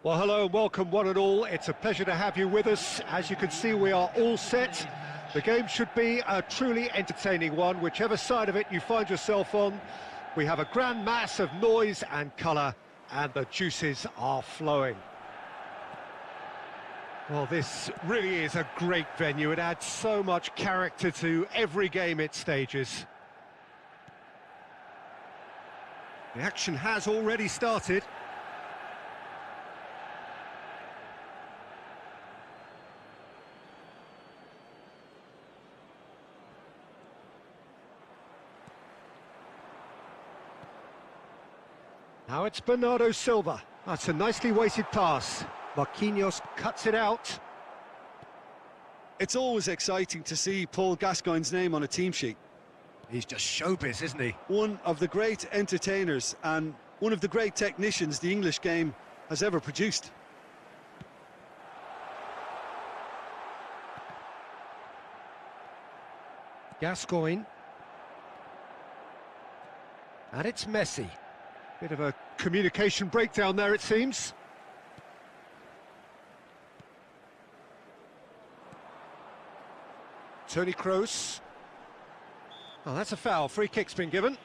Well, hello and welcome one and all. It's a pleasure to have you with us. As you can see, we are all set. The game should be a truly entertaining one, whichever side of it you find yourself on. We have a grand mass of noise and colour, and the juices are flowing. Well, this really is a great venue. It adds so much character to every game it stages. The action has already started. Now it's Bernardo Silva. That's a nicely weighted pass. Marquinhos cuts it out. It's always exciting to see Paul Gascoigne's name on a team sheet. He's just showbiz, isn't he? One of the great entertainers and one of the great technicians the English game has ever produced. Gascoigne. And it's Messi. Bit of a communication breakdown there, it seems. Toni Kroos. Oh, that's a foul. Free kick's been given.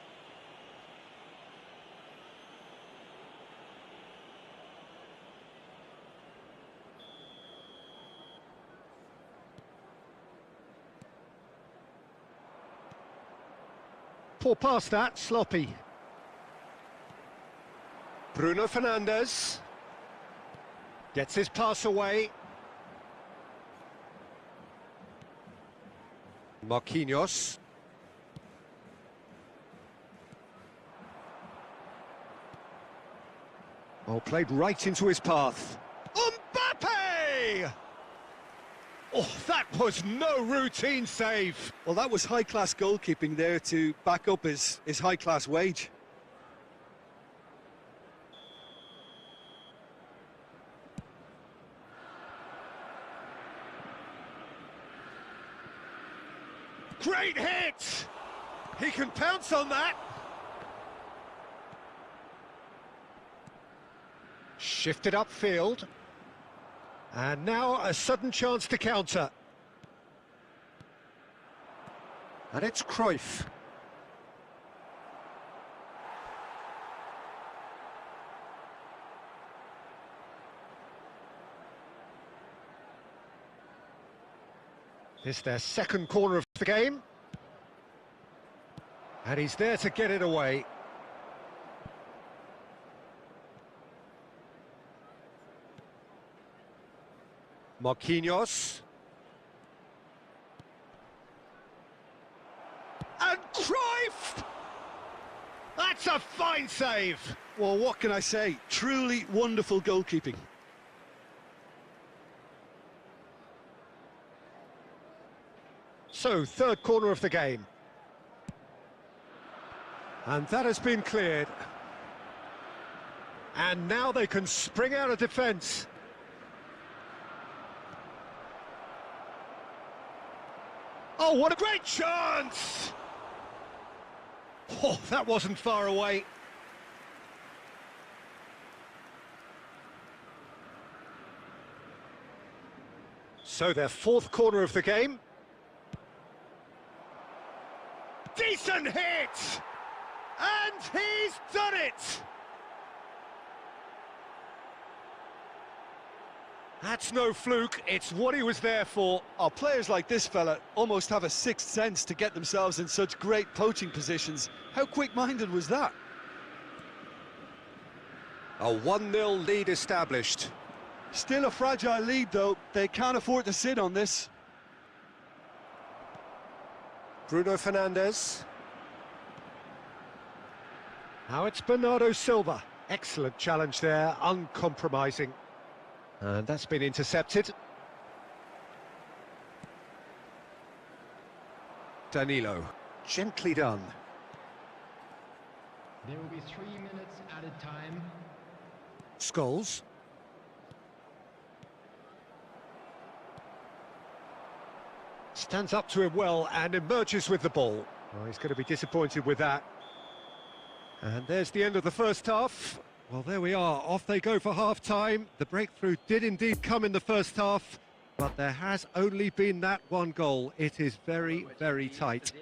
Poor pass that, sloppy. Bruno Fernandes gets his pass away. Marquinhos. Oh, played right into his path. Mbappe! Oh, that was no routine save. Well, that was high-class goalkeeping there to back up his high-class wage. Great hit! He can pounce on that. Shifted upfield. And now a sudden chance to counter. And it's Cruyff. It's their second corner of the game. And he's there to get it away. Marquinhos. And Cruyff! That's a fine save! Well, what can I say? Truly wonderful goalkeeping. So, third corner of the game. And that has been cleared. And now they can spring out of defence. Oh, what a great chance! Oh, that wasn't far away. So, their fourth corner of the game. Decent hit! And he's done it! That's no fluke, it's what he was there for. Oh, players like this fella almost have a sixth sense to get themselves in such great poaching positions. How quick-minded was that? A 1-0 lead established. Still a fragile lead, though. They can't afford to sit on this. Bruno Fernandes. Now it's Bernardo Silva. Excellent challenge there, uncompromising. And that's been intercepted. Danilo, gently done. There will be 3 minutes added time. Scholes. Stands up to him well and emerges with the ball. Oh, he's going to be disappointed with that. And there's the end of the first half. Well, there we are. Off they go for half-time. The breakthrough did indeed come in the first half, but there has only been that one goal. It is very, very tight.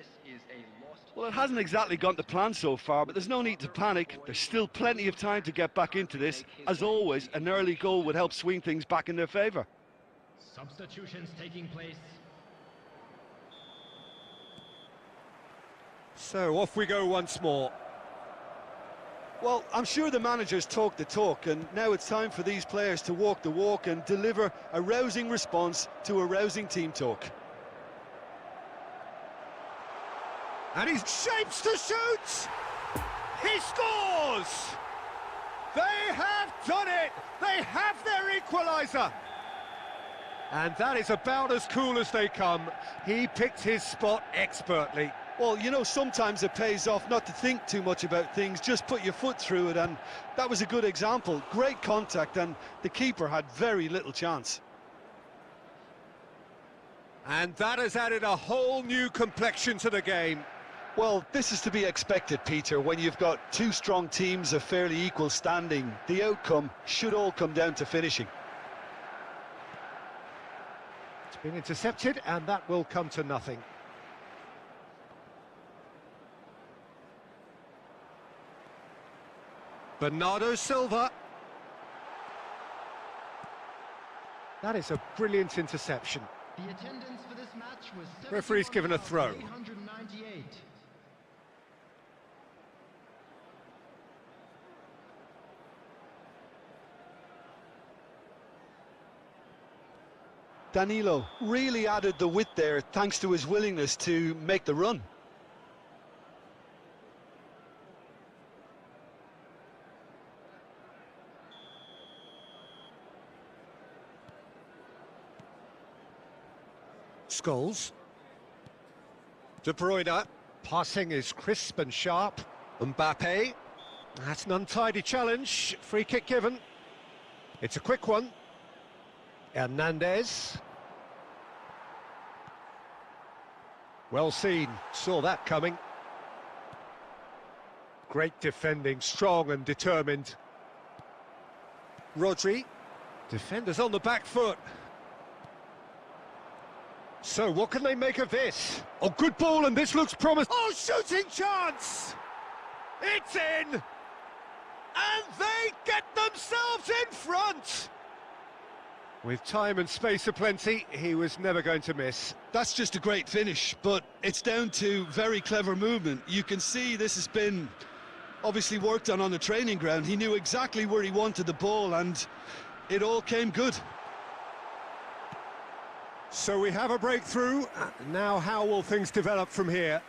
Well, it hasn't exactly gone to plan so far, but there's no need to panic. There's still plenty of time to get back into this. As always, an early goal would help swing things back in their favour. Substitutions taking place. So off we go once more. Well, I'm sure the managers talk the talk, and now it's time for these players to walk the walk and deliver a rousing response to a rousing team talk. And he shapes to shoot! He scores! They have done it! They have their equaliser! And that is about as cool as they come. He picked his spot expertly. Well, you know, sometimes it pays off not to think too much about things, just put your foot through it, and that was a good example. Great contact, and the keeper had very little chance. And that has added a whole new complexion to the game. Well, this is to be expected, Peter, when you've got two strong teams of fairly equal standing. The outcome should all come down to finishing. It's been intercepted, and that will come to nothing. Bernardo Silva. That is a brilliant interception. The attendance for this match was Referee's given a throw. 898. Danilo really added the width there thanks to his willingness to make the run. Scholes. De Bruyne. Passing is crisp and sharp. Mbappe. That's an untidy challenge. Free kick given. It's a quick one. Hernandez. Well seen. Saw that coming. Great defending. Strong and determined. Rodri. Defenders on the back foot. So, what can they make of this? Oh, good ball, and this looks promising. Oh, shooting chance! It's in! And they get themselves in front! With time and space aplenty, he was never going to miss. That's just a great finish, but it's down to very clever movement. You can see this has been obviously worked on the training ground. He knew exactly where he wanted the ball, and it all came good. So we have a breakthrough. Now how will things develop from here?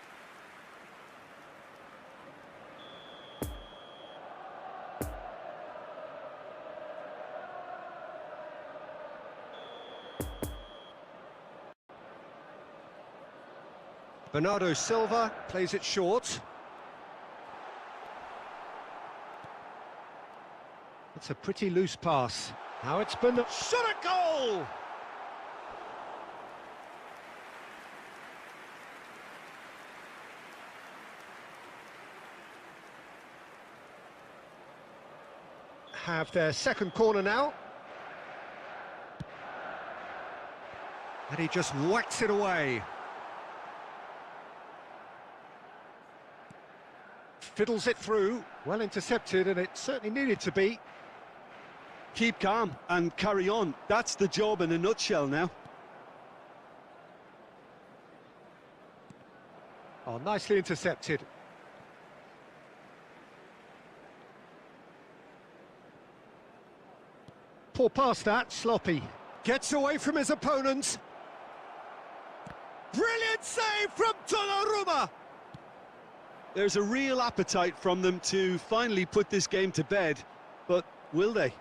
Bernardo Silva plays it short. It's a pretty loose pass. Now it's been shot at goal! Have their second corner now. And he just whacks it away. Fiddles it through. Well intercepted, and it certainly needed to be. Keep calm and carry on. That's the job in a nutshell now. Oh, nicely intercepted. Poor pass that, sloppy. Gets away from his opponent. Brilliant save from Donnarumma! There's a real appetite from them to finally put this game to bed, but will they?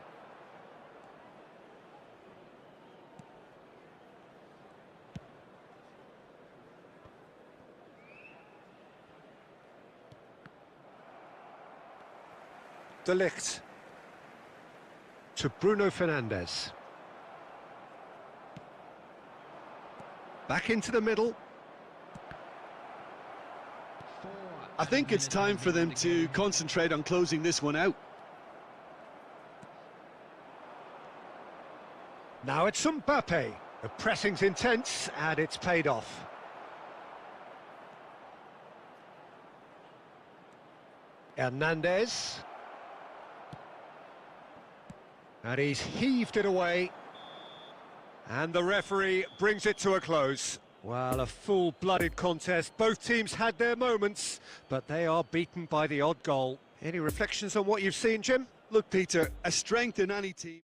De Ligt. To Bruno Fernandes. Back into the middle. I think it's time for them to concentrate on closing this one out. Now it's Mbappe. The pressing's intense, and it's paid off. Hernandez. And he's heaved it away. And the referee brings it to a close. Well, a full-blooded contest. Both teams had their moments, but they are beaten by the odd goal. Any reflections on what you've seen, Jim? Look, Peter, a strength in any team.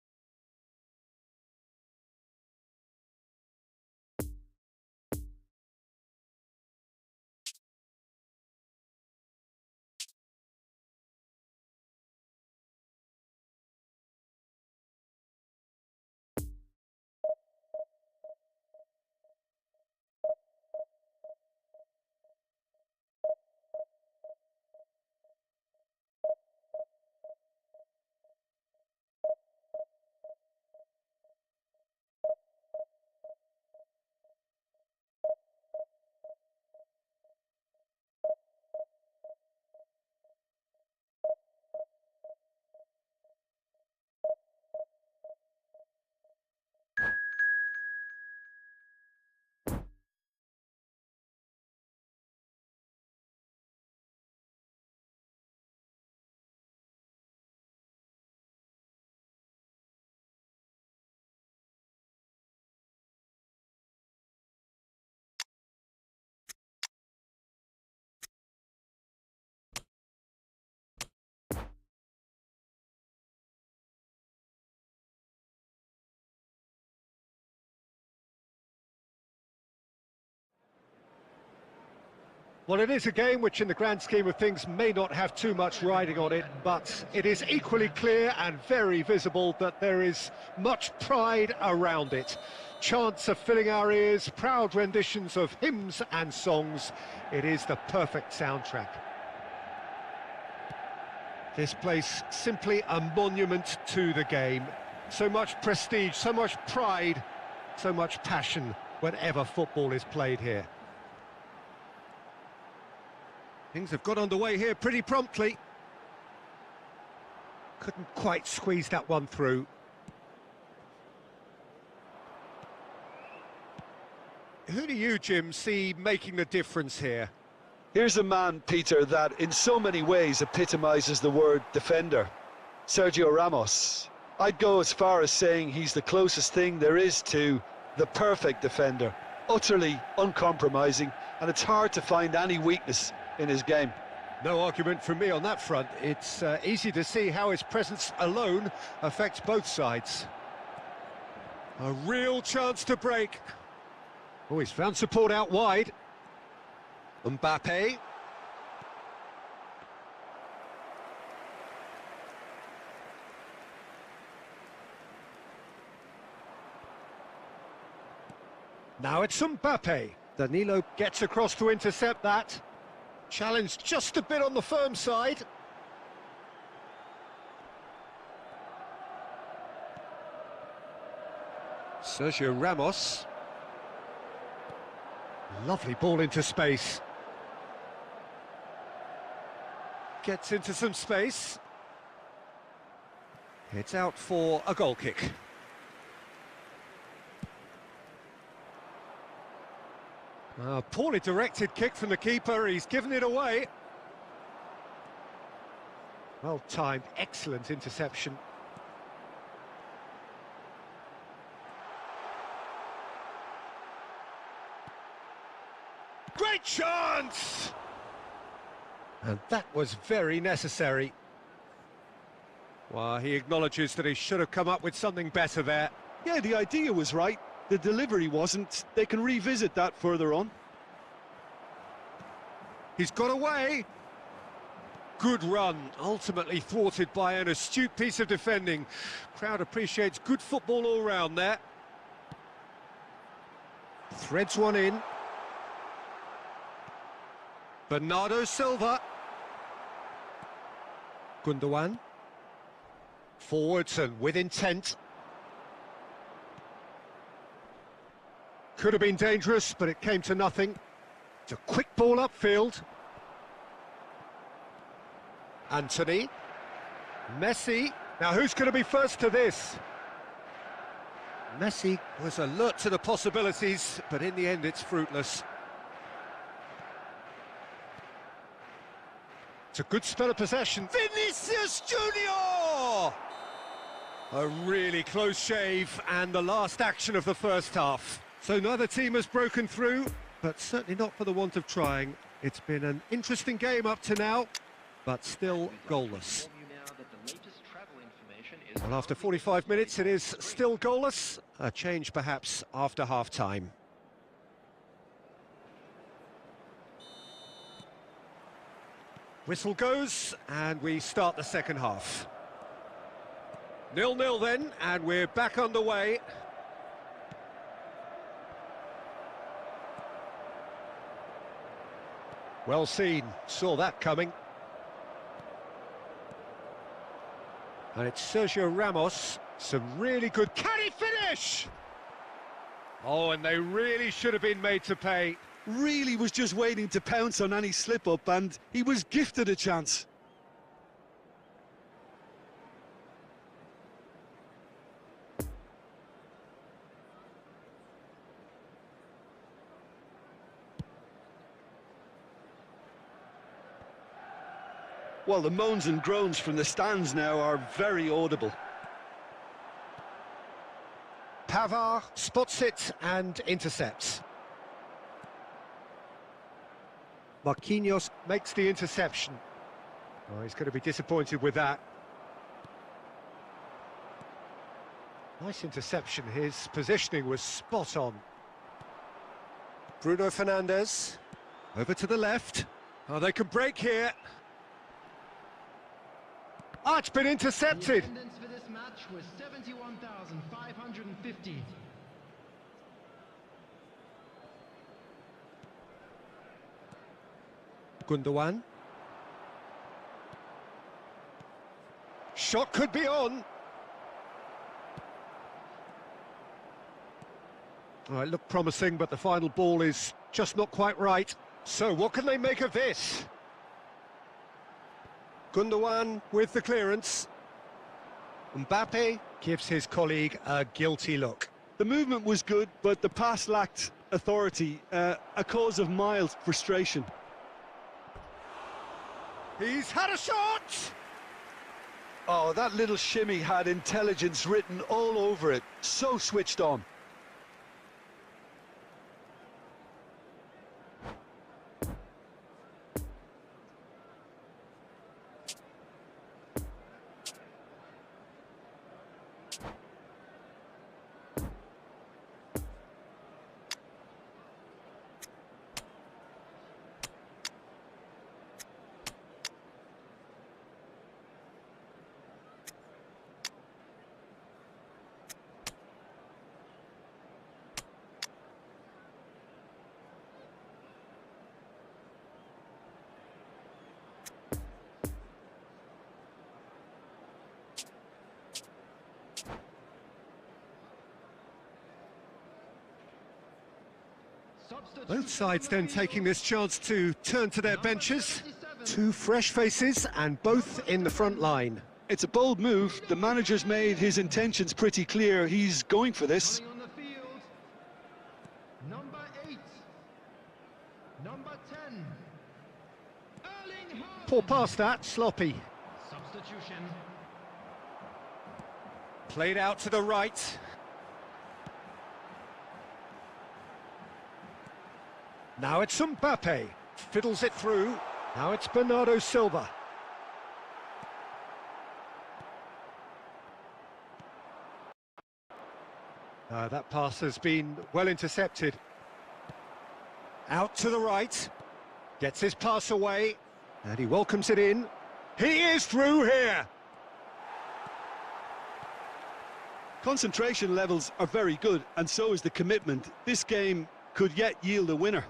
Well, it is a game which in the grand scheme of things may not have too much riding on it, but it is equally clear and very visible that there is much pride around it. Chants are filling our ears, proud renditions of hymns and songs. It is the perfect soundtrack. This place simply a monument to the game. So much prestige, so much pride, so much passion whenever football is played here. Things have got underway here pretty promptly. Couldn't quite squeeze that one through. Who do you, Jim, see making the difference here? Here's a man, Peter, that in so many ways epitomises the word defender. Sergio Ramos. I'd go as far as saying he's the closest thing there is to the perfect defender. Utterly uncompromising, and it's hard to find any weakness in his game. No argument from me on that front. It's easy to see how his presence alone affects both sides. A real chance to break. Oh, he's found support out wide. Mbappe. Now it's Mbappe. Danilo gets across to intercept that. Challenged just a bit on the firm side. Sergio Ramos. Lovely ball into space. Gets into some space. It's out for a goal kick. A poorly directed kick from the keeper, he's given it away. Well timed, excellent interception. Great chance! And that was very necessary. Well, he acknowledges that he should have come up with something better there. Yeah, the idea was right. The delivery wasn't. They can revisit that further on. He's got away. Good run, ultimately thwarted by an astute piece of defending. Crowd appreciates good football all round there. Threads one in. Bernardo Silva. Gundogan. Forwards and with intent. Could have been dangerous, but it came to nothing. It's a quick ball upfield. Anthony. Messi. Now who's going to be first to this? Messi was alert to the possibilities, but in the end it's fruitless. It's a good spell of possession. Vinicius Junior! A really close shave, and the last action of the first half. So neither team has broken through, but certainly not for the want of trying. It's been an interesting game up to now, but still goalless. Well, after 45 minutes, it is still goalless. A change, perhaps, after half-time. Whistle goes, and we start the second half. 0-0 then, and we're back underway. Well seen, saw that coming. And it's Sergio Ramos, some really good... Can he finish? Oh, and they really should have been made to pay. Really was just waiting to pounce on any slip-up, and he was gifted a chance. Well, the moans and groans from the stands now are very audible. Pavard spots it and intercepts. Marquinhos makes the interception. Oh, he's going to be disappointed with that. Nice interception, his positioning was spot on. Bruno Fernandes, over to the left. Oh, they could break here. Ah, it's been intercepted. The attendance for this match was 71,550. Gundogan. Shot could be on. Oh, it looked promising, but the final ball is just not quite right. So what can they make of this? Gundogan with the clearance. Mbappe gives his colleague a guilty look. The movement was good, but the pass lacked authority, a cause of mild frustration. He's had a shot! Oh, that little shimmy had intelligence written all over it. So switched on. Both sides then taking this chance to turn to their benches. Two fresh faces and both in the front line. It's a bold move. The manager's made his intentions pretty clear. He's going for this. On the field, number 8, number 10, Erling Haaland. Poor pass that, sloppy. Substitution. Played out to the right. Now it's Mbappe, fiddles it through. Now it's Bernardo Silva. That pass has been well intercepted. Out to the right, gets his pass away, and he welcomes it in. He is through here! Concentration levels are very good, and so is the commitment. This game could yet yield a winner.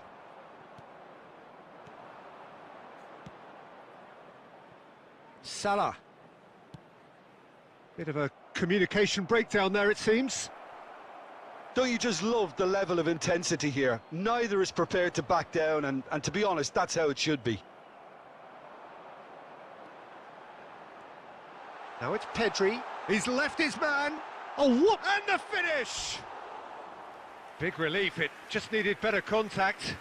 Salah. Bit of a communication breakdown there, it seems. Don't you just love the level of intensity here? Neither is prepared to back down, and to be honest, that's how it should be. Now it's Pedri. He's left his man. Oh, what? And the finish! Big relief, it just needed better contact.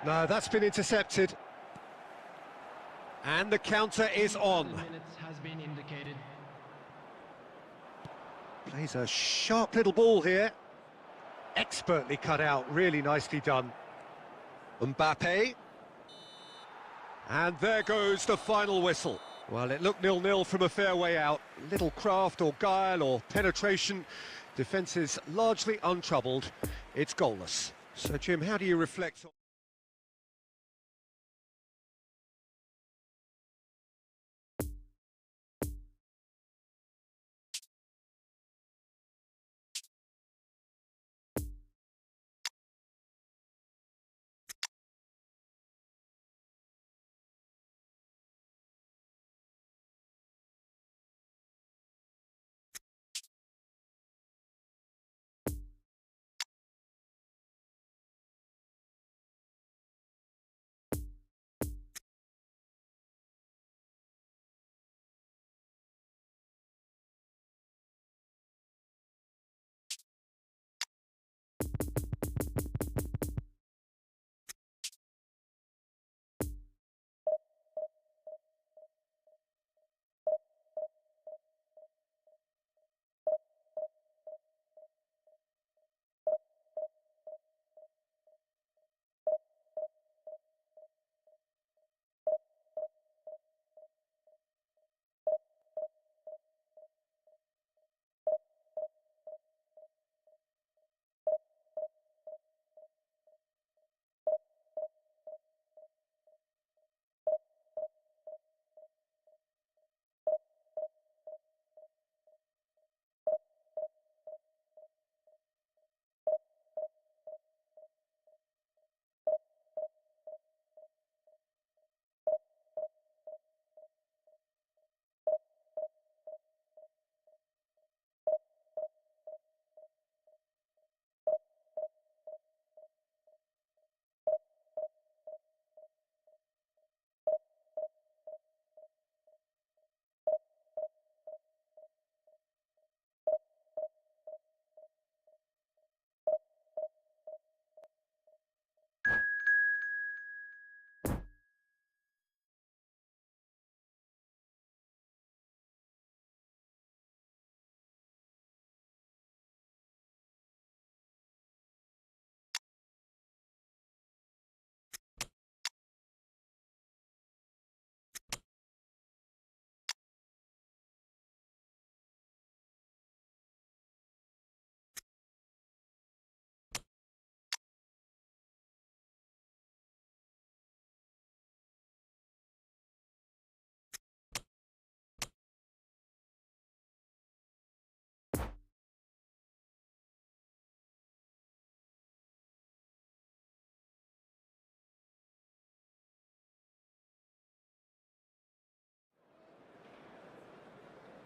No, that's been intercepted. And the counter is on. Minutes has been indicated. Plays a sharp little ball here. Expertly cut out, really nicely done. Mbappe. And there goes the final whistle. Well, it looked 0-0 from a fair way out. Little craft or guile or penetration. Defence is largely untroubled. It's goalless. So, Jim, how do you reflect on...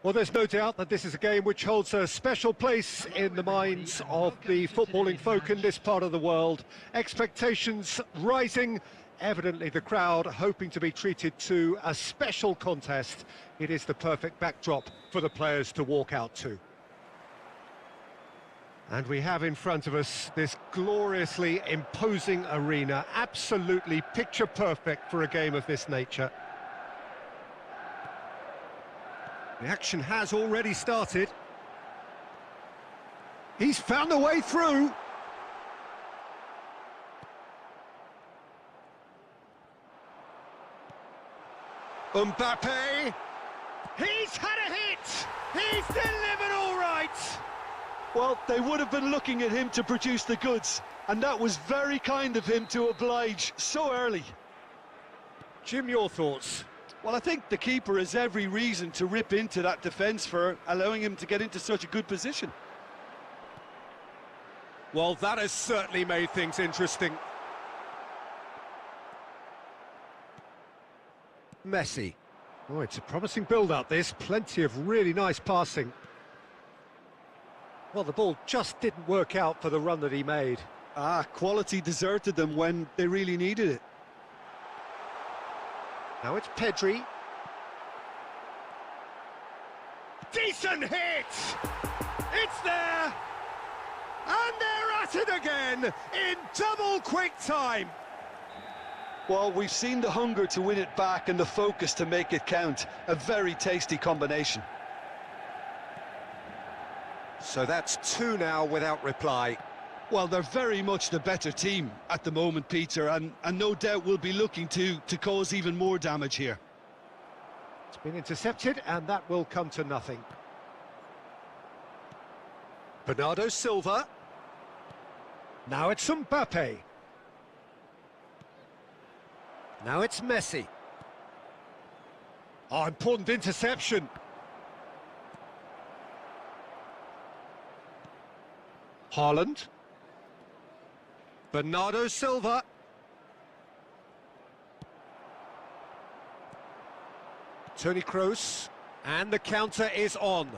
Well, there's no doubt that this is a game which holds a special place in the minds of the footballing folk in this part of the world. Expectations rising, evidently the crowd hoping to be treated to a special contest. It is the perfect backdrop for the players to walk out to. And we have in front of us this gloriously imposing arena, absolutely picture perfect for a game of this nature. The action has already started. He's found a way through. Mbappe. He's had a hit. He's delivered all right. Well, they would have been looking at him to produce the goods, and that was very kind of him to oblige so early. Jim, your thoughts? Well, I think the keeper has every reason to rip into that defence for allowing him to get into such a good position. Well, that has certainly made things interesting. Messi. Oh, it's a promising build-up, this. Plenty of really nice passing. Well, the ball just didn't work out for the run that he made. Quality deserted them when they really needed it. Now it's Pedri. Decent hit! It's there! And they're at it again in double quick time. Well, we've seen the hunger to win it back and the focus to make it count. A very tasty combination. So that's two now without reply. Well, they're very much the better team at the moment, Peter, and no doubt will be looking to cause even more damage here. It's been intercepted, and that will come to nothing. Bernardo Silva. Now it's Mbappe. Now it's Messi. Oh, important interception. Haaland. Bernardo Silva. Toni Kroos. And the counter is on.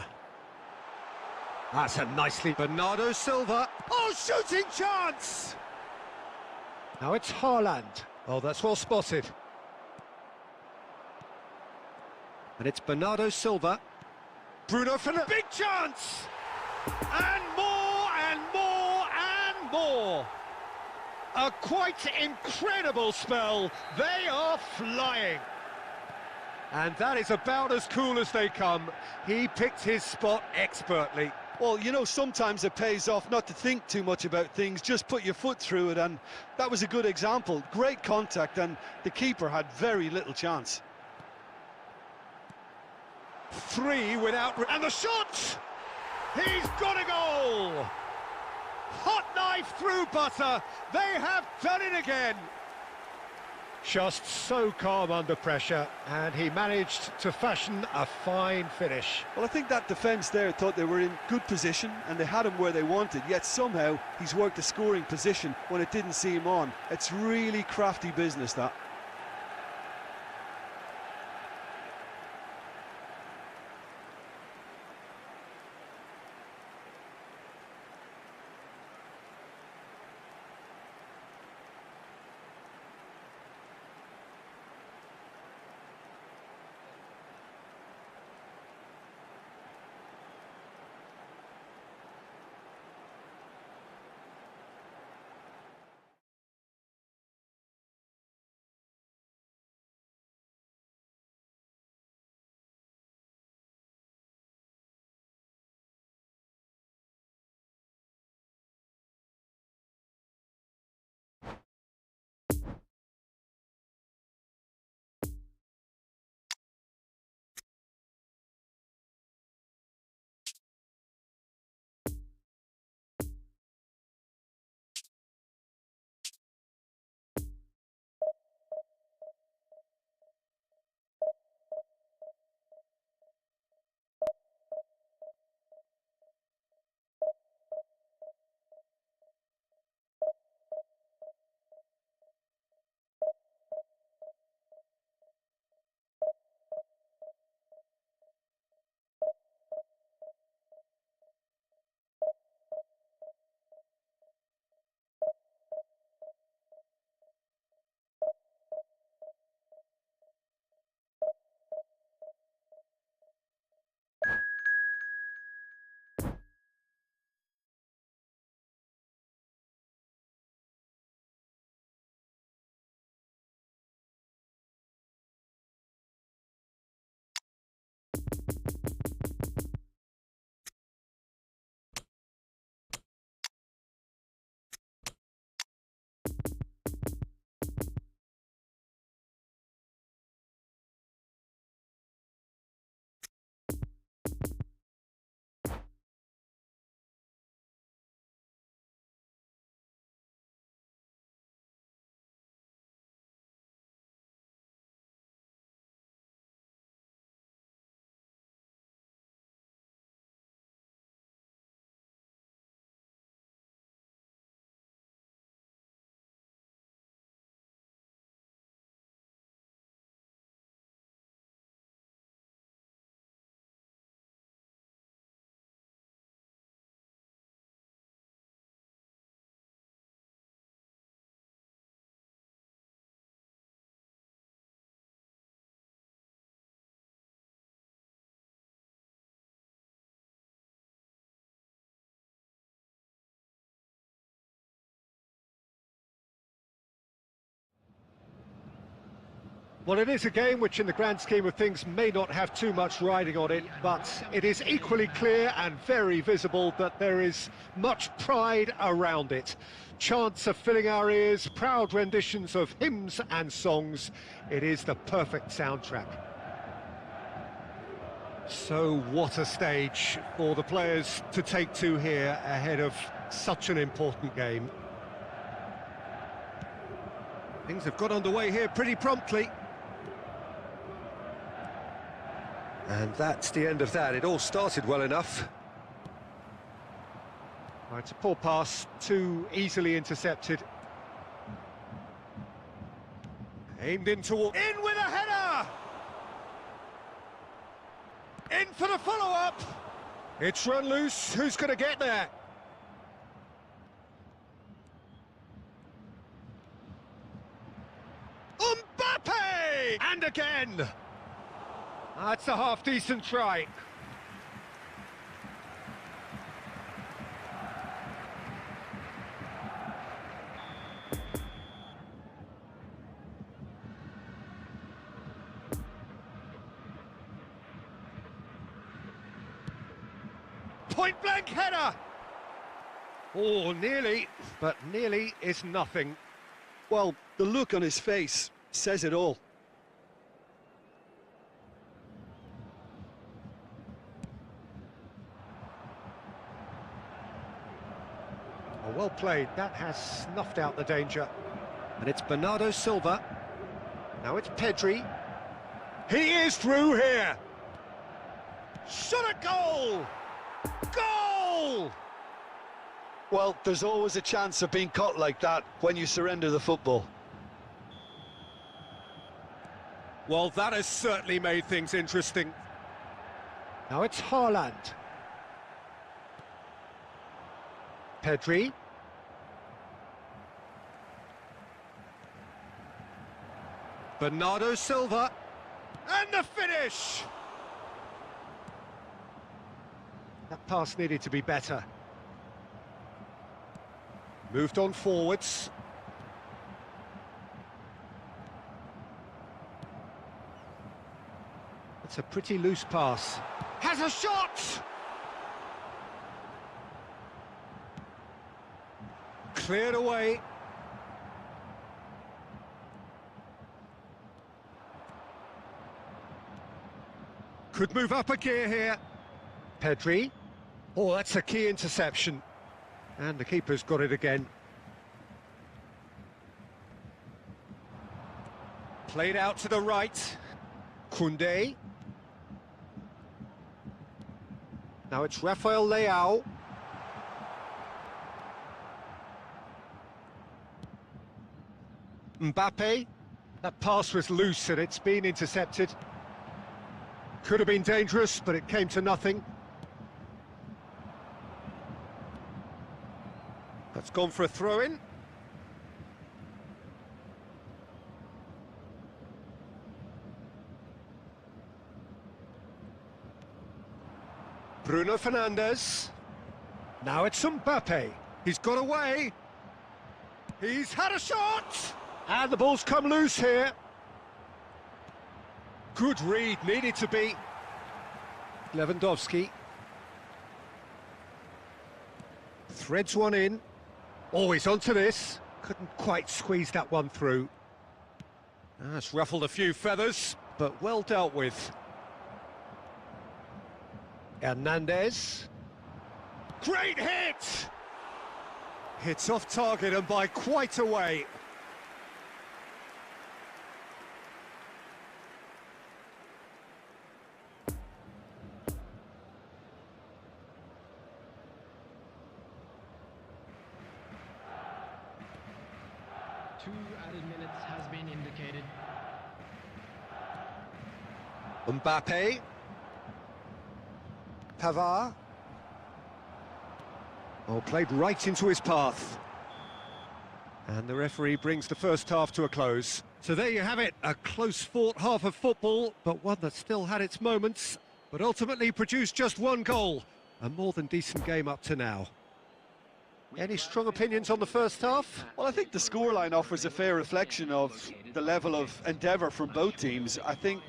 That's a nicely... Bernardo Silva. Oh, shooting chance! Now it's Haaland. Oh, that's well spotted. And it's Bernardo Silva. Bruno Fernandes. Big chance! And more, and more, and more. A quite incredible spell. They are flying. And that is about as cool as they come. He picked his spot expertly. Well, you know, sometimes it pays off not to think too much about things, just put your foot through it, and that was a good example. Great contact, and the keeper had very little chance. Three without... And the shot! He's got a goal! Hot knife through butter. They have done it again. Just so calm under pressure, and he managed to fashion a fine finish. Well, I think that defence there thought they were in good position and they had him where they wanted, yet somehow he's worked a scoring position when it didn't seem on. It's really crafty business, that. Well, it is a game which in the grand scheme of things may not have too much riding on it, but it is equally clear and very visible that there is much pride around it. Chants are filling our ears, proud renditions of hymns and songs. It is the perfect soundtrack. So what a stage for the players to take to here ahead of such an important game. Things have got underway here pretty promptly. And that's the end of that. It all started well enough. Well, it's a poor pass, too easily intercepted. Aimed in toward... In with a header! In for the follow-up! It's run loose. Who's going to get there? Mbappe! And again! That's a half-decent try. Point-blank header! Oh, nearly, but nearly is nothing. Well, the look on his face says it all. Oh, well played. That has snuffed out the danger. And it's Bernardo Silva. Now it's Pedri. He is through here. Shot a goal! Goal! Well, there's always a chance of being caught like that when you surrender the football. Well, that has certainly made things interesting. Now it's Haaland. Pedri. Bernardo Silva. And the finish! That pass needed to be better. Moved on forwards. It's a pretty loose pass. Has a shot! Cleared away. Could move up a gear here. Pedri. Oh, that's a key interception. And the keeper's got it again. Played out to the right. Koundé. Now it's Rafael Leao. Mbappe. That pass was loose and it's been intercepted. Could have been dangerous, but it came to nothing. That's gone for a throw-in. Bruno Fernandes. Now it's Mbappe. He's got away. He's had a shot! And the ball's come loose here. Good read, needed to be. Lewandowski. Threads one in. Always onto this. Couldn't quite squeeze that one through. That's ruffled a few feathers, but well dealt with. Hernandez. Great hit! Hits off target and by quite a way. Two added minutes has been indicated. Mbappe. Pavard. Oh, played right into his path. And the referee brings the first half to a close. So there you have it, a close-fought half of football, but one that still had its moments, but ultimately produced just one goal. A more than decent game up to now. Any strong opinions on the first half? Well, I think the scoreline offers a fair reflection of the level of endeavour from both teams. I think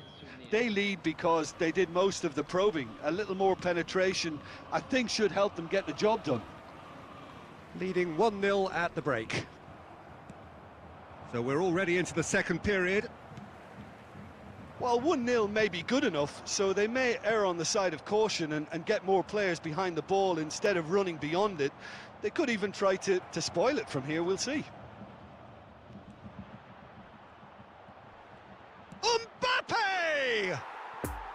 they lead because they did most of the probing. A little more penetration, I think, should help them get the job done. Leading 1-0 at the break. So we're already into the second period. Well, 1-0 may be good enough, so they may err on the side of caution and get more players behind the ball instead of running beyond it. They could even try to spoil it from here, we'll see. Mbappe!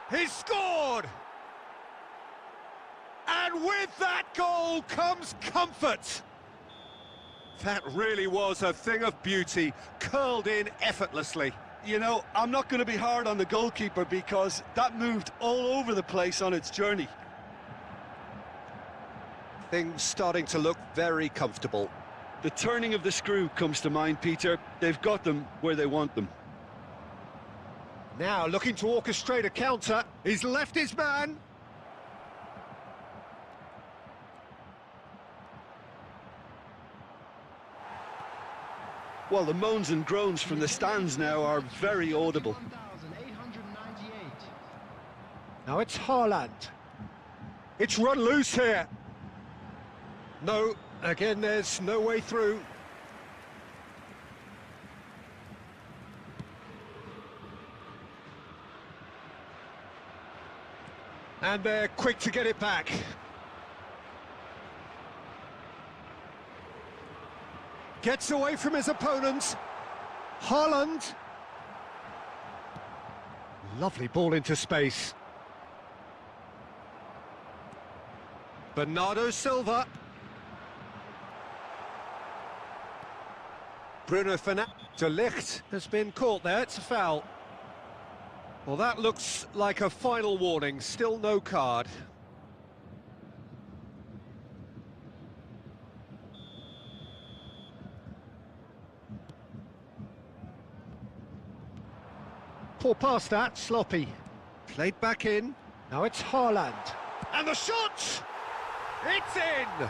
He's scored! And with that goal comes comfort. That really was a thing of beauty, curled in effortlessly. You know, I'm not going to be hard on the goalkeeper because that moved all over the place on its journey. Things starting to look very comfortable. The turning of the screw comes to mind, Peter. They've got them where they want them. Now looking to orchestrate a counter. He's left his man. Well, the moans and groans from the stands now are very audible. Now it's Haaland. It's run loose here. No, again, there's no way through. And they're quick to get it back. Gets away from his opponent. Haaland. Lovely ball into space. Bernardo Silva. Bruno Fernandes. De Ligt has been caught there, it's a foul. Well, that looks like a final warning, still no card. Poor pass that, sloppy. Played back in, now it's Haaland. And the shot! It's in!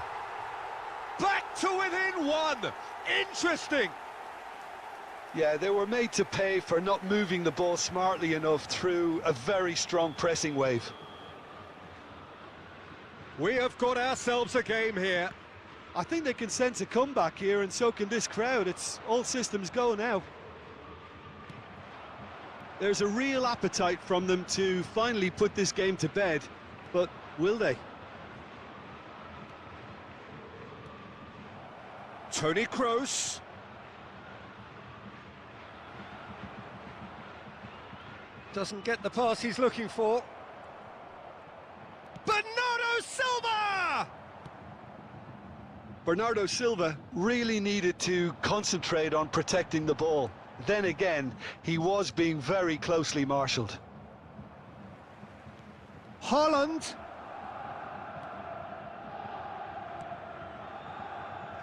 Back to within one! Interesting! Yeah, they were made to pay for not moving the ball smartly enough through a very strong pressing wave. We have got ourselves a game here. I think they can sense a comeback here, and so can this crowd. It's all systems go now. There's a real appetite from them to finally put this game to bed, but will they? Toni Kroos. Doesn't get the pass he's looking for. Bernardo Silva! Bernardo Silva really needed to concentrate on protecting the ball. Then again, he was being very closely marshalled. Haaland.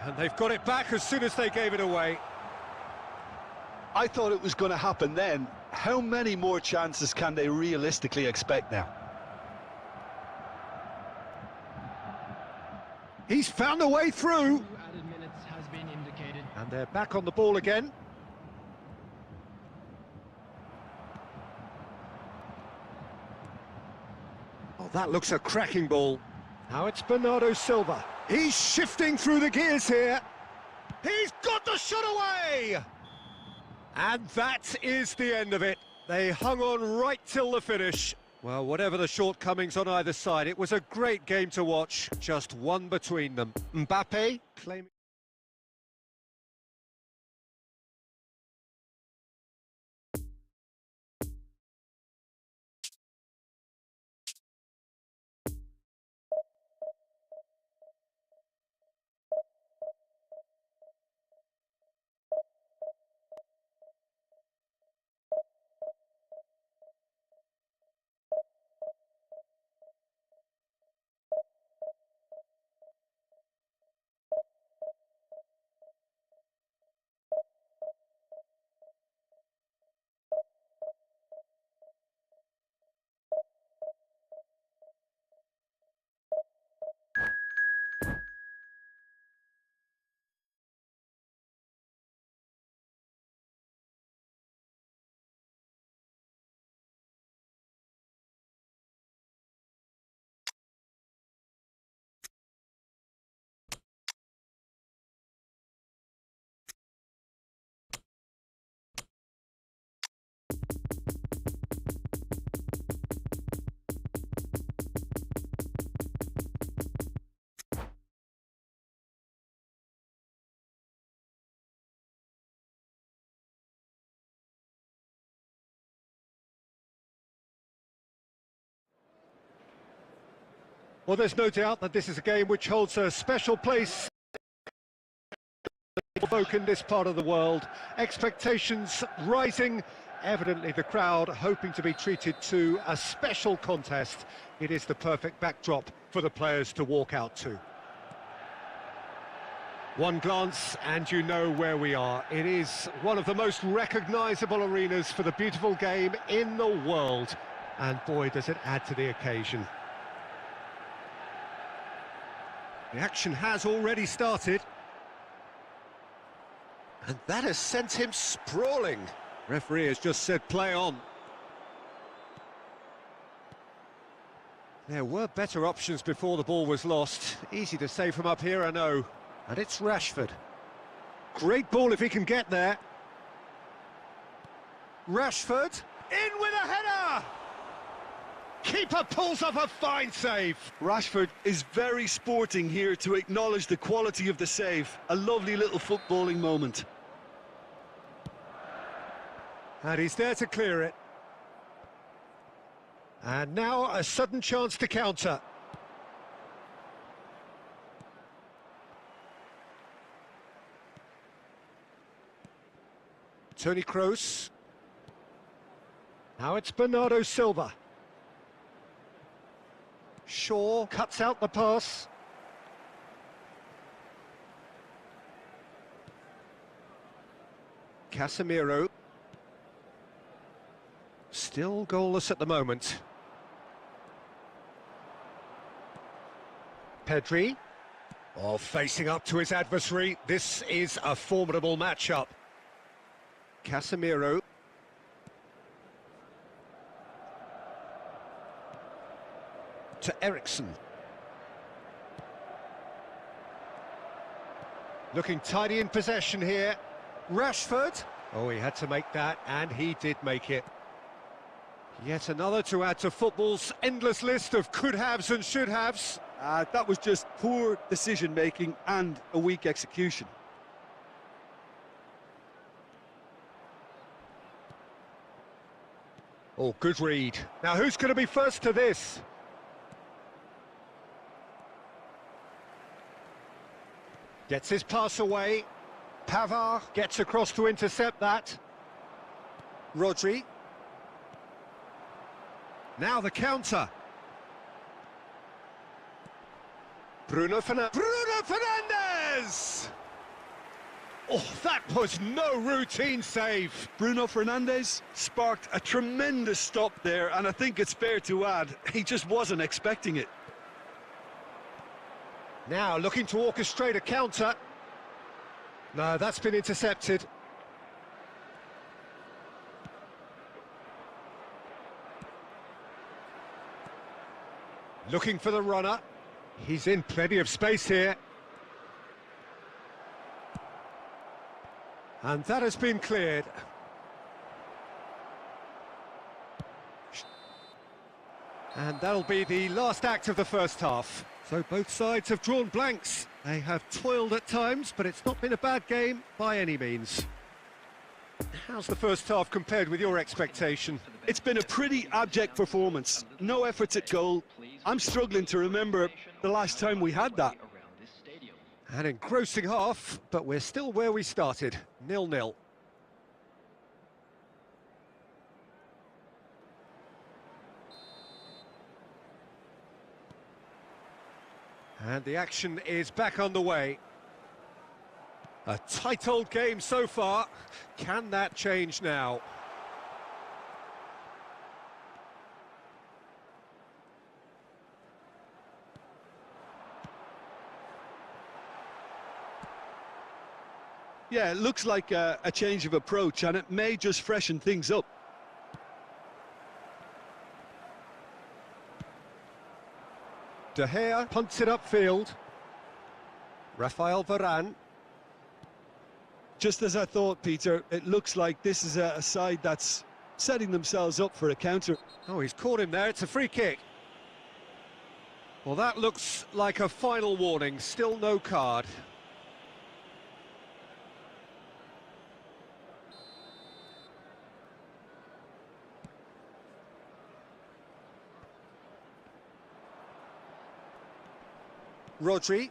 And they've got it back as soon as they gave it away. I thought it was going to happen then. How many more chances can they realistically expect now? He's found a way through. 2 added minutes has been indicated. And they're back on the ball again. Oh, that looks a cracking ball. Now it's Bernardo Silva. He's shifting through the gears here. He's got the shot away! And that is the end of it. They hung on right till the finish. Well, whatever the shortcomings on either side, it was a great game to watch. Just one between them. Mbappe claiming... Well, there's no doubt that this is a game which holds a special place for folk in this part of the world. Expectations rising, evidently the crowd hoping to be treated to a special contest. It is the perfect backdrop for the players to walk out to. One glance and you know where we are. It is one of the most recognisable arenas for the beautiful game in the world. And boy, does it add to the occasion. The action has already started. And that has sent him sprawling. Referee has just said play on. There were better options before the ball was lost. Easy to say from up here, I know. And it's Rashford. Great ball if he can get there. Rashford, in with a header! Keeper pulls off a fine save. Rashford is very sporting here to acknowledge the quality of the save. A lovely little footballing moment. And he's there to clear it. And now a sudden chance to counter. Toni Kroos. Now it's Bernardo Silva. Shaw cuts out the pass. Casemiro. Still goalless at the moment. Pedri. Oh, facing up to his adversary. This is a formidable matchup. Casemiro. To Ericsson. Looking tidy in possession here. Rashford. Oh, he had to make that, and he did make it. Yet another to add to football's endless list of could-haves and should-haves. That was just poor decision-making and a weak execution. Oh, good read. Now, who's going to be first to this? Gets his pass away. Pavard gets across to intercept that. Rodri. Now the counter. Bruno Fernandes! Oh, that was no routine save. Bruno Fernandes sparked a tremendous stop there, and I think it's fair to add, he just wasn't expecting it. Now looking to orchestrate a counter. No, that's been intercepted. Looking for the runner. He's in plenty of space here. And that has been cleared. And that'll be the last act of the first half. So both sides have drawn blanks. They have toiled at times, but it's not been a bad game by any means. How's the first half compared with your expectation? It's been a pretty abject performance. No efforts at goal. I'm struggling to remember the last time we had that. An engrossing half, but we're still where we started, 0-0. And the action is back on the way. A tight old game so far. Can that change now? Yeah, it looks like a change of approach, and it may just freshen things up. De Gea punts it upfield. Rafael Varane. Just as I thought, Peter, it looks like this is a side that's setting themselves up for a counter. Oh, he's caught him there. It's a free kick. Well, that looks like a final warning. Still no card. Rodri.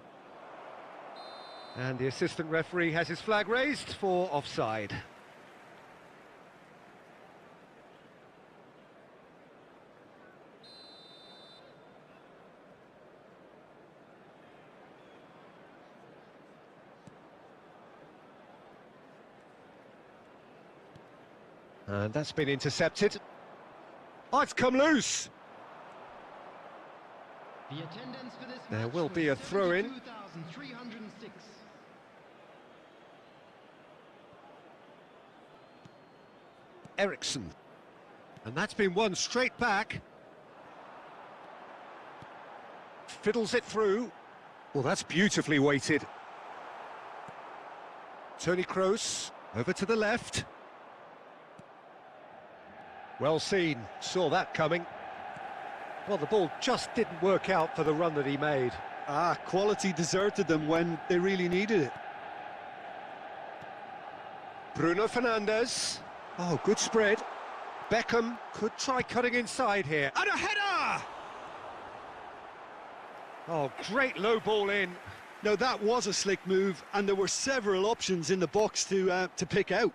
And the assistant referee has his flag raised for offside. And that's been intercepted. Oh, it's come loose. The attendance for this There match will be a was throw-in. 72,306. Ericsson. And that's been won straight back. Fiddles it through. Well, that's beautifully weighted. Tony Kroos over to the left. Well seen, saw that coming. Well, the ball just didn't work out for the run that he made. Quality deserted them when they really needed it. Bruno Fernandes. Oh, good spread. Beckham could try cutting inside here. And a header! Oh, great low ball in. Now, that was a slick move, and there were several options in the box to pick out.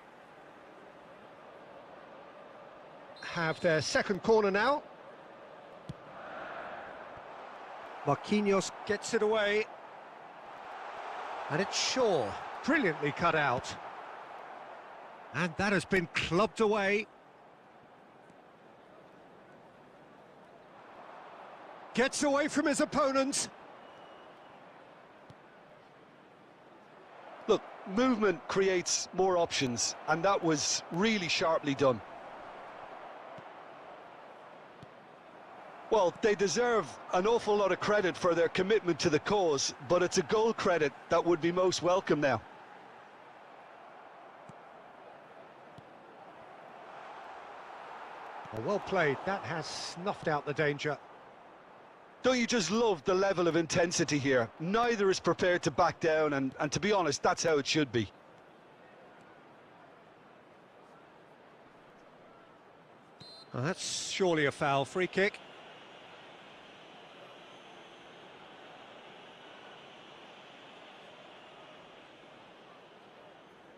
Have their second corner now. Marquinhos gets it away. And it's Shaw, brilliantly cut out. And that has been clubbed away. Gets away from his opponent. Look, movement creates more options, and that was really sharply done. Well, they deserve an awful lot of credit for their commitment to the cause, but it's a goal credit that would be most welcome now. Oh, well played. That has snuffed out the danger. Don't you just love the level of intensity here? Neither is prepared to back down, and to be honest, that's how it should be. Well, that's surely a foul. Free kick.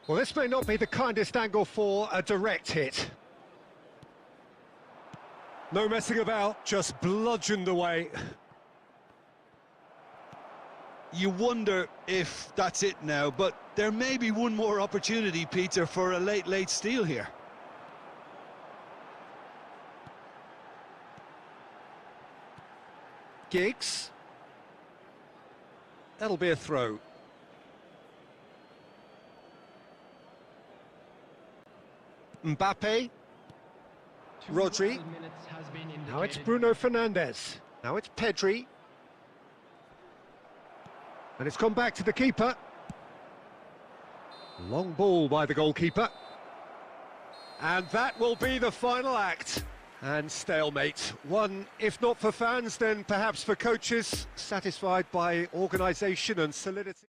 Well, this may not be the kindest angle for a direct hit. No messing about, just bludgeoned away. You wonder if that's it now, but there may be one more opportunity, Peter, for a late steal here. Giggs. That'll be a throw. Mbappe. Rodri. Now it's Bruno Fernandes. Now it's Pedri. And it's gone back to the keeper. Long ball by the goalkeeper. And that will be the final act. And stalemate. One, if not for fans, then perhaps for coaches, satisfied by organisation and solidity.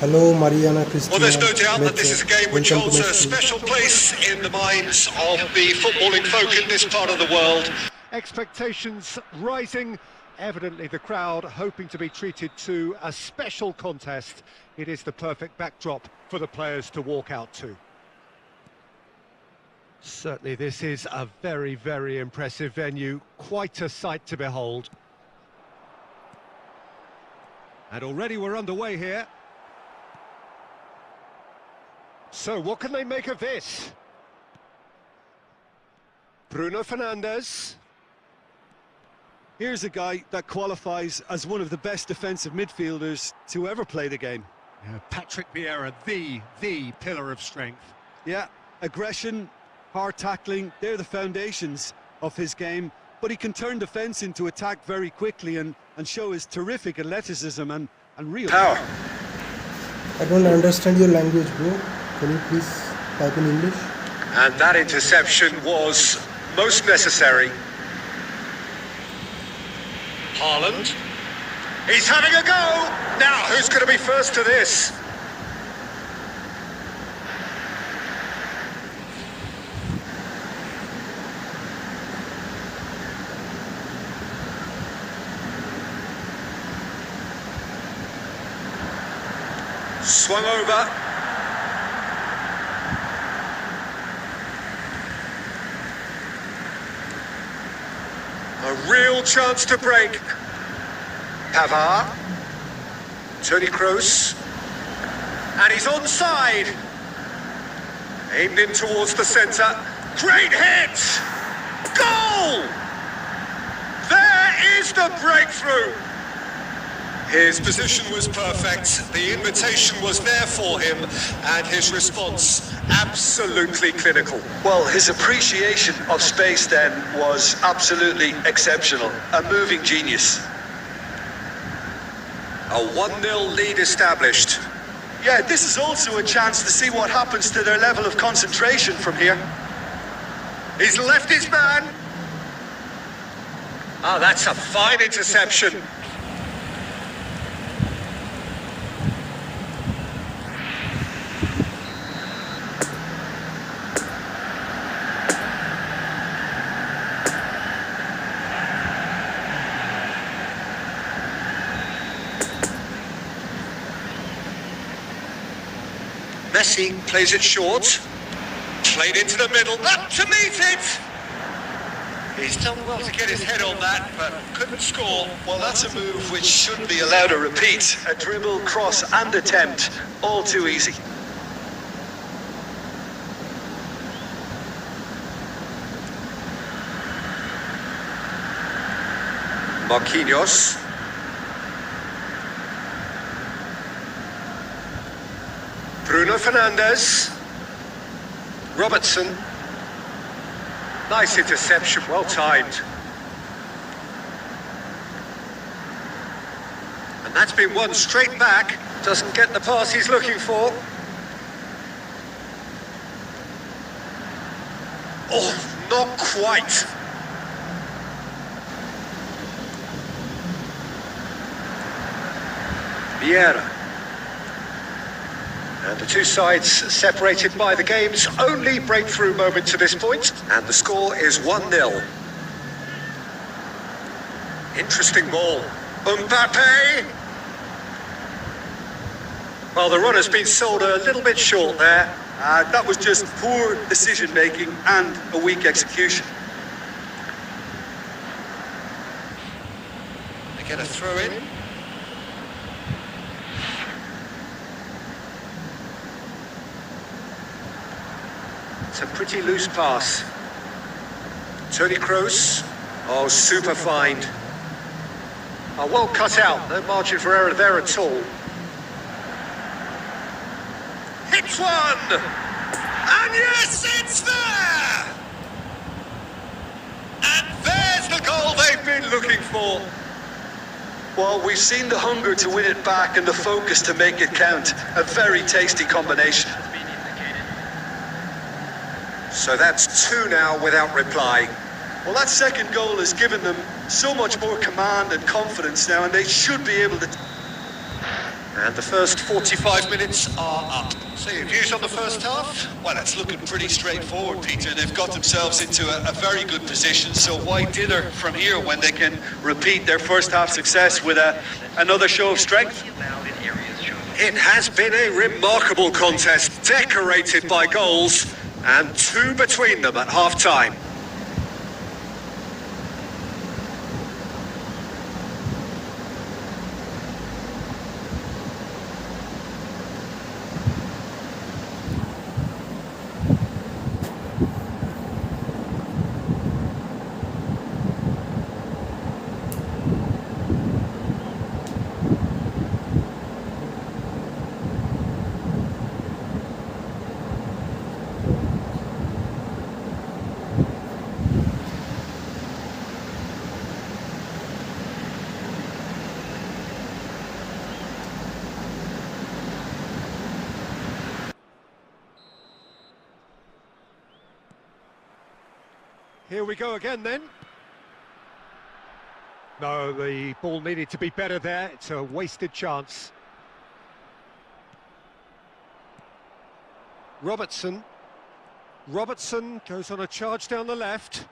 Hello, Mariana, Christina. Well, there's no doubt that this is a game which Welcome to holds my a school. special place in the minds of the footballing folk in this part of the world. Expectations rising. Evidently the crowd hoping to be treated to a special contest. It is the perfect backdrop for the players to walk out to. Certainly this is a very, very impressive venue. Quite a sight to behold. And already we're underway here. So what can they make of this? Bruno Fernandes. Here's a guy that qualifies as one of the best defensive midfielders to ever play the game. Yeah, Patrick Vieira, the pillar of strength. Yeah, aggression, hard tackling, they're the foundations of his game, but he can turn defence into attack very quickly and show his terrific athleticism and real Power. I don't understand your language, bro. Can you please type in English? And that interception was most necessary. Haaland. He's having a go! Now, who's going to be first to this? Swung over. A real chance to break. Pavard. Toni Kroos. And he's onside. Aimed in towards the centre. Great hit! Goal! There is the breakthrough. His position was perfect, the invitation was there for him, and his response absolutely clinical. Well, his appreciation of space then was absolutely exceptional. A moving genius. A 1-0 lead established. Yeah, this is also a chance to see what happens to their level of concentration from here. He's left his man. Oh, that's a fine interception. Messi plays it short, played into the middle, up to meet it! He's done well to get his head on that, but couldn't score. Well, that's a move which should be allowed a repeat. A dribble, cross and attempt, all too easy. Marquinhos. Bruno Fernandes. Robertson. Nice interception, well timed. And that's been won straight back. Doesn't get the pass he's looking for. Oh, not quite. Vieira. And the two sides separated by the game's only breakthrough moment to this point, and the score is 1-0. Interesting ball. Mbappe! Well, the run has been sold a little bit short there. That was just poor decision-making and a weak execution. They get a throw in. It's a pretty loose pass. Toni Kroos. Oh, super find. Oh, well cut out. No margin for error there at all. Hits one! And yes, it's there! And there's the goal they've been looking for. Well, we've seen the hunger to win it back and the focus to make it count. A very tasty combination. So that's two now without reply. Well, that second goal has given them so much more command and confidence now, and they should be able to... And the first 45 minutes are up. So your views on the first half? Well, it's looking pretty straightforward, Peter. They've got themselves into a very good position, so why dither from here when they can repeat their first half success with another show of strength? It has been a remarkable contest, decorated by goals, and 2 between them at half-time. Here we go again then. No, the ball needed to be better there. It's a wasted chance. Robertson goes on a charge down the left.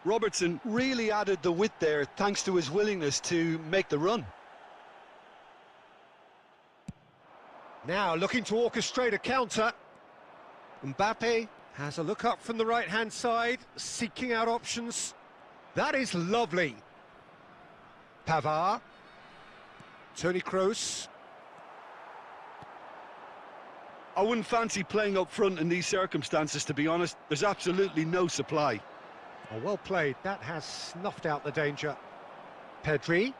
Robertson really added the width there thanks to his willingness to make the run. Now looking to orchestrate a counter. Mbappe has a look up from the right-hand side, seeking out options. That is lovely. Pavard. Toni Kroos. I wouldn't fancy playing up front in these circumstances, to be honest. There's absolutely no supply. Oh, well played. That has snuffed out the danger. Pedri.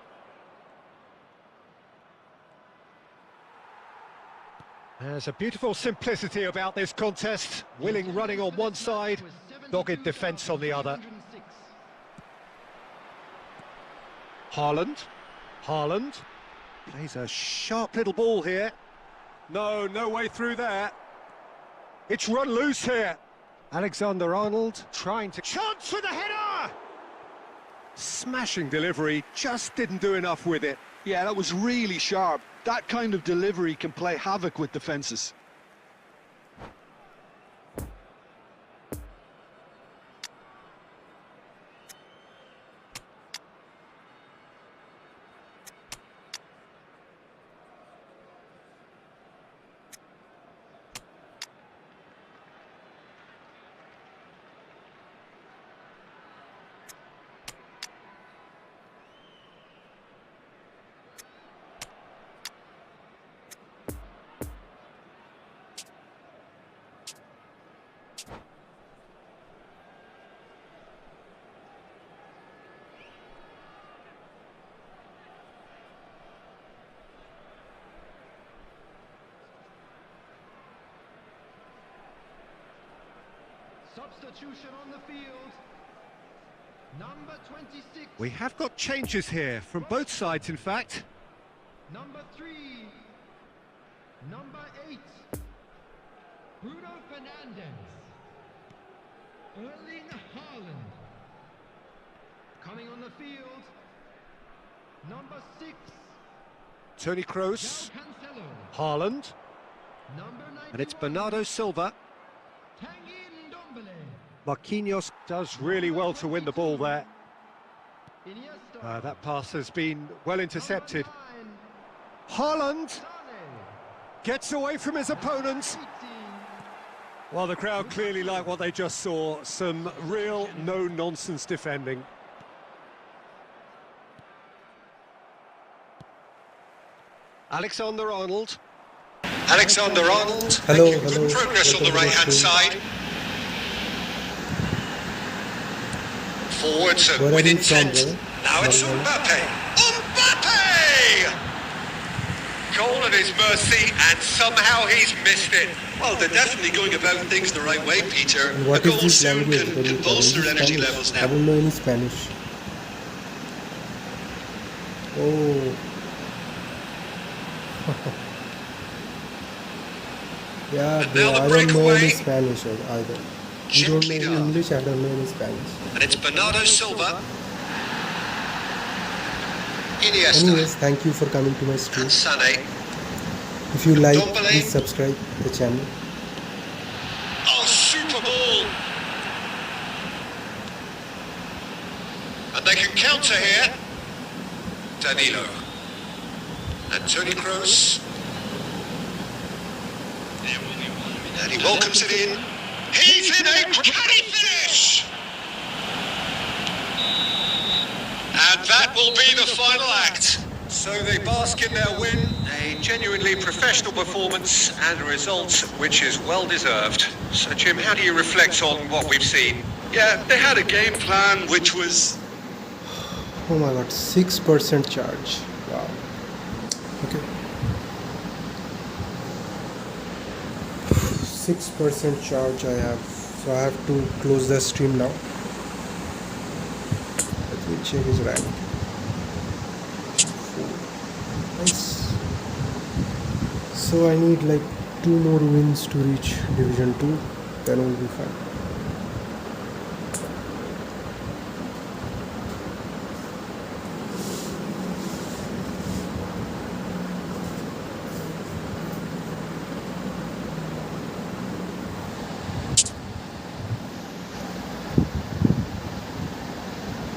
There's a beautiful simplicity about this contest. Willing running on one side, dogged defence on the other. Haaland plays a sharp little ball here. No way through there. It's run loose here. Alexander-Arnold trying to... Chance with a header! Smashing delivery, just didn't do enough with it. Yeah, that was really sharp. That kind of delivery can play havoc with defences. Substitution on the field. Number 26. We have got changes here from both sides, in fact. Number 3. Number 8. Bruno Fernandes. Erling Haaland. Coming on the field. Number 6. Toni Kroos. Cancelo. Haaland. Number 91. And it's Bernardo Silva. Marquinhos does really well to win the ball there. That pass has been well intercepted. Haaland gets away from his opponent. Well, the crowd clearly like what they just saw. Some real no-nonsense defending. Alexander-Arnold. Hello. Good progress on the right-hand side. Forwards with intent. Now it's Mbappe. Goal at his mercy, and somehow he's missed it. Well, they're definitely going about things the right way, Peter. And what a is goal this soon language? can bolster energy levels I now. don't know any Spanish. Oh. Yeah, And now the I don't know any breakaway. Spanish either. You don't know Gently any down. English, I don't know any Spanish. And it's Bernardo Silva. Iniesta. Anyways, thank you for coming to my stream. And Sané. If you like, Gamplay. please subscribe the channel. Oh, super ball. And they can counter here. Danilo. And Toni Kroos. And he welcomes it in. He's in a canny finish! And that will be the final act. So they bask in their win, a genuinely professional performance and a result which is well deserved. So Jim, how do you reflect on what we've seen? Yeah, they had a game plan which was... Oh my god, 6% charge. Wow. Okay. 6% charge I have. So I have to close the stream now. Let me check his rank. Nice. So I need like 2 more wins to reach Division 2. Then we'll be fine.